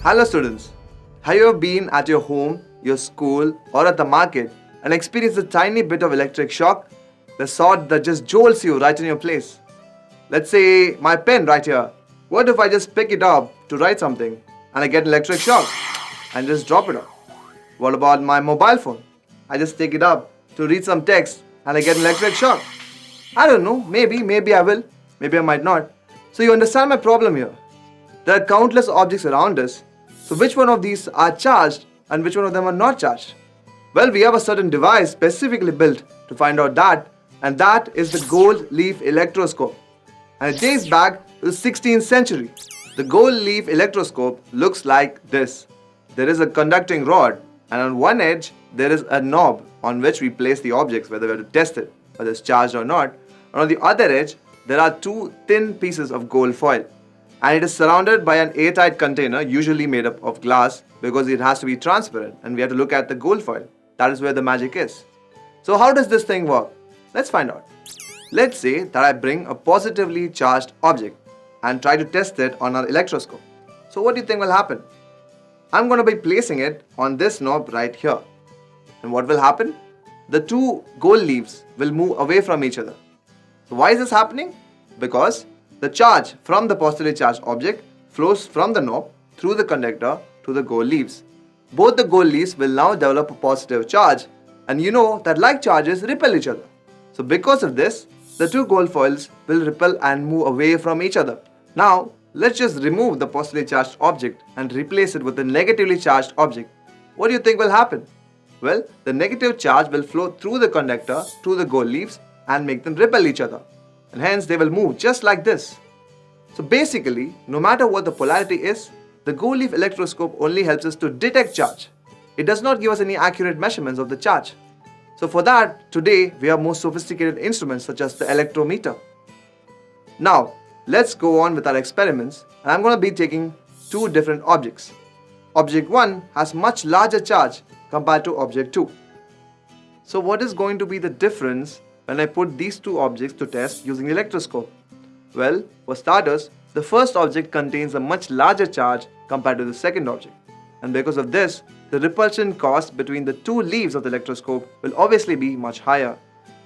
Hello students. Have you ever been at your home, your school or at the market and experienced a tiny bit of electric shock? The sort that just jolts you right in your place. Let's say my pen right here. What if I just pick it up to write something and I get an electric shock and just drop it off? What about my mobile phone? I just take it up to read some text and I get an electric shock. I don't know, maybe I will, maybe I might not. So you understand my problem here. There are countless objects around us. So which one of these are charged and which one of them are not charged? Well, we have a certain device specifically built to find out that, and that is the gold leaf electroscope. And it dates back to the 16th century. The gold leaf electroscope looks like this. There is a conducting rod, and on one edge there is a knob on which we place the objects, whether we have to test it, whether it's charged or not. And on the other edge, there are two thin pieces of gold foil. And it is surrounded by an airtight container, usually made up of glass, because it has to be transparent and we have to look at the gold foil. That is where the magic is. So how does this thing work? Let's find out. Let's say that I bring a positively charged object and try to test it on our electroscope. So what do you think will happen? I'm going to be placing it on this knob right here. And what will happen? The two gold leaves will move away from each other. So why is this happening? Because the charge from the positively charged object flows from the knob through the conductor to the gold leaves. Both the gold leaves will now develop a positive charge, and you know that like charges repel each other. So because of this, the two gold foils will repel and move away from each other. Now, let's just remove the positively charged object and replace it with a negatively charged object. What do you think will happen? Well, the negative charge will flow through the conductor to the gold leaves and make them repel each other. And hence they will move just like this. So basically, no matter what the polarity is, the gold leaf electroscope only helps us to detect charge. It does not give us any accurate measurements of the charge. So for that, today we have more sophisticated instruments such as the electrometer. Now, let's go on with our experiments, and I'm going to be taking two different objects. Object 1 has much larger charge compared to object 2. So what is going to be the difference when I put these two objects to test using the electroscope? Well, for starters, the first object contains a much larger charge compared to the second object. And because of this, the repulsion cost between the two leaves of the electroscope will obviously be much higher.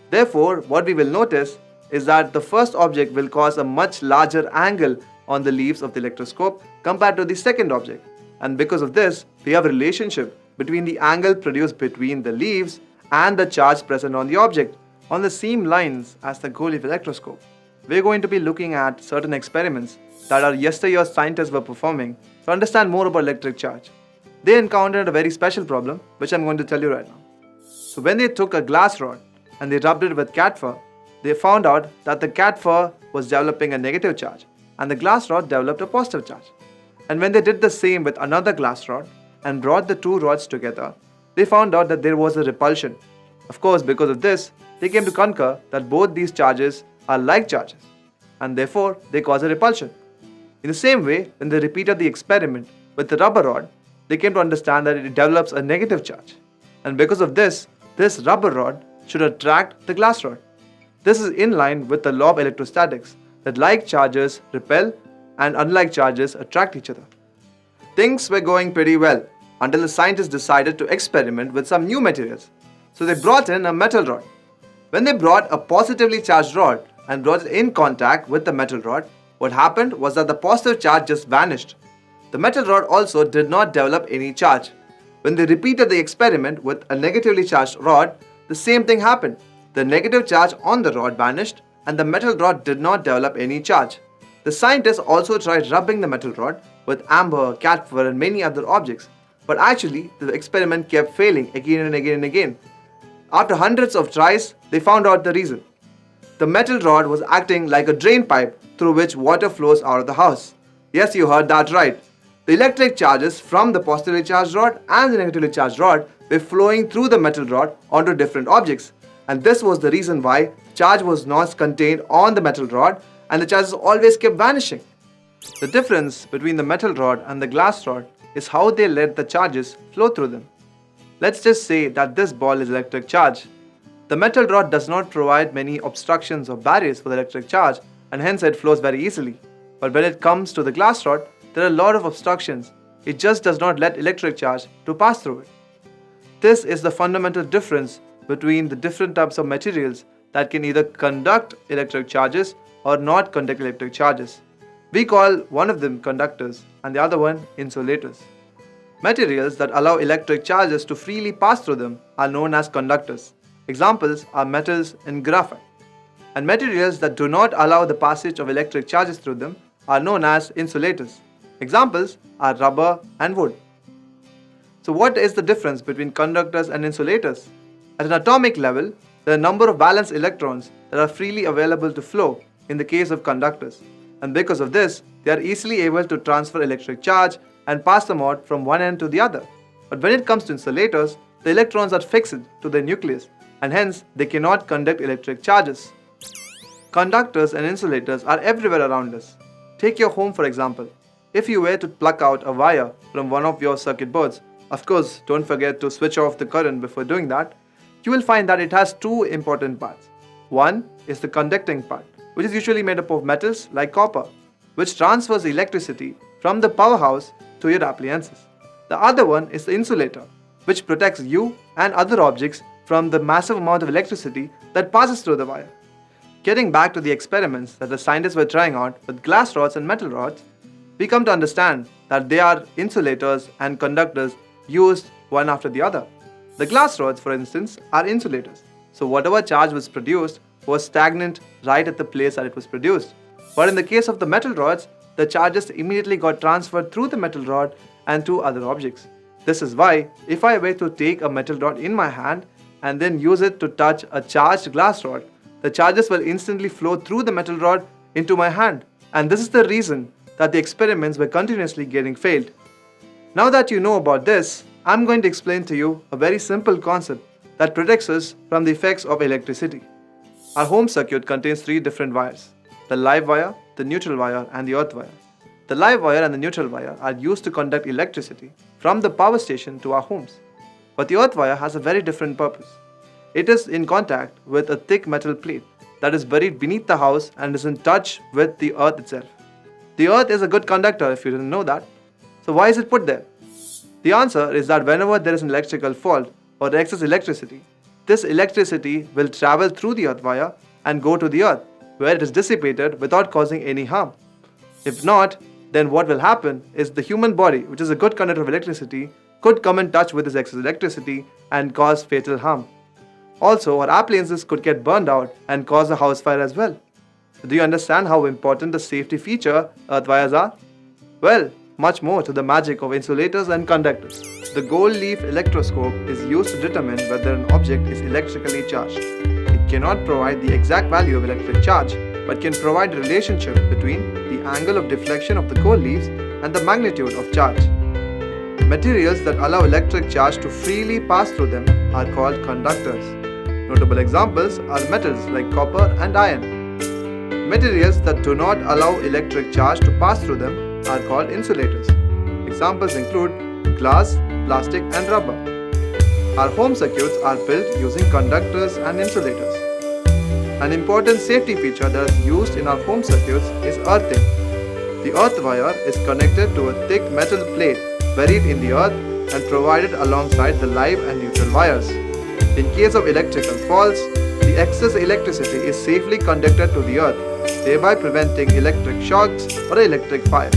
Therefore, what we will notice is that the first object will cause a much larger angle on the leaves of the electroscope compared to the second object. And because of this, we have a relationship between the angle produced between the leaves and the charge present on the object on the same lines as the gold leaf electroscope. We're going to be looking at certain experiments that our yesteryear scientists were performing to understand more about electric charge. They encountered a very special problem, which I'm going to tell you right now. So when they took a glass rod and they rubbed it with cat fur, they found out that the cat fur was developing a negative charge and the glass rod developed a positive charge. And when they did the same with another glass rod and brought the two rods together, they found out that there was a repulsion. Of course, because of this, they came to concur that both these charges are like charges, and therefore they cause a repulsion. In the same way, when they repeated the experiment with the rubber rod, they came to understand that it develops a negative charge. And because of this rubber rod should attract the glass rod. This is in line with the law of electrostatics, that like charges repel and unlike charges attract each other. Things were going pretty well until the scientists decided to experiment with some new materials. So they brought in a metal rod. When they brought a positively charged rod and brought it in contact with the metal rod, what happened was that the positive charge just vanished. The metal rod also did not develop any charge. When they repeated the experiment with a negatively charged rod, the same thing happened. The negative charge on the rod vanished and the metal rod did not develop any charge. The scientists also tried rubbing the metal rod with amber, cat fur and many other objects, but actually the experiment kept failing again and again and again. After hundreds of tries, they found out the reason. The metal rod was acting like a drain pipe through which water flows out of the house. Yes, you heard that right. The electric charges from the positively charged rod and the negatively charged rod were flowing through the metal rod onto different objects. And this was the reason why charge was not contained on the metal rod and the charges always kept vanishing. The difference between the metal rod and the glass rod is how they let the charges flow through them. Let's just say that this ball is electric charge. The metal rod does not provide many obstructions or barriers for the electric charge, and hence it flows very easily. But when it comes to the glass rod, there are a lot of obstructions it just does not let electric charge to pass through it. This is the fundamental difference between the different types of materials that can either conduct electric charges or not conduct electric charges. We call one of them conductors and the other one insulators. Materials that allow electric charges to freely pass through them are known as conductors. Examples are metals and graphite. And materials that do not allow the passage of electric charges through them are known as insulators. Examples are rubber and wood. So what is the difference between conductors and insulators? At an atomic level, there are a number of valence electrons that are freely available to flow in the case of conductors. And because of this, they are easily able to transfer electric charge and pass them out from one end to the other. But when it comes to insulators, the electrons are fixed to their nucleus and hence they cannot conduct electric charges. Conductors and insulators are everywhere around us. Take your home for example. If you were to pluck out a wire from one of your circuit boards, of course don't forget to switch off the current before doing that, you will find that it has two important parts. One is the conducting part, which is usually made up of metals like copper, which transfers electricity from the powerhouse to your appliances. The other one is the insulator, which protects you and other objects from the massive amount of electricity that passes through the wire. Getting back to the experiments that the scientists were trying out with glass rods and metal rods, we come to understand that they are insulators and conductors used one after the other. The glass rods, for instance, are insulators. So whatever charge was produced was stagnant right at the place that it was produced. But in the case of the metal rods, the charges immediately got transferred through the metal rod and to other objects. This is why if I were to take a metal rod in my hand and then use it to touch a charged glass rod, the charges will instantly flow through the metal rod into my hand. And this is the reason that the experiments were continuously getting failed. Now that you know about this, I'm going to explain to you a very simple concept that protects us from the effects of electricity. Our home circuit contains three different wires: the live wire, the neutral wire, and the earth wire. The live wire and the neutral wire are used to conduct electricity from the power station to our homes. But the earth wire has a very different purpose. It is in contact with a thick metal plate that is buried beneath the house and is in touch with the earth itself. The earth is a good conductor if you didn't know that. So why is it put there? The answer is that whenever there is an electrical fault or excess electricity, this electricity will travel through the earth wire and go to the earth, where it is dissipated without causing any harm. If not, then what will happen is the human body, which is a good conductor of electricity, could come in touch with this excess electricity and cause fatal harm. Also, our appliances could get burned out and cause a house fire as well. Do you understand how important the safety feature earth wires are? Well, much more to the magic of insulators and conductors. The gold leaf electroscope is used to determine whether an object is electrically charged. It cannot provide the exact value of electric charge, but can provide a relationship between the angle of deflection of the gold leaves and the magnitude of charge. Materials that allow electric charge to freely pass through them are called conductors. Notable examples are metals like copper and iron. Materials that do not allow electric charge to pass through them are called insulators. Examples include glass, plastic, and rubber. Our home circuits are built using conductors and insulators. An important safety feature that is used in our home circuits is earthing. The earth wire is connected to a thick metal plate buried in the earth and provided alongside the live and neutral wires. In case of electrical faults, the excess electricity is safely conducted to the earth, thereby preventing electric shocks or electric fires.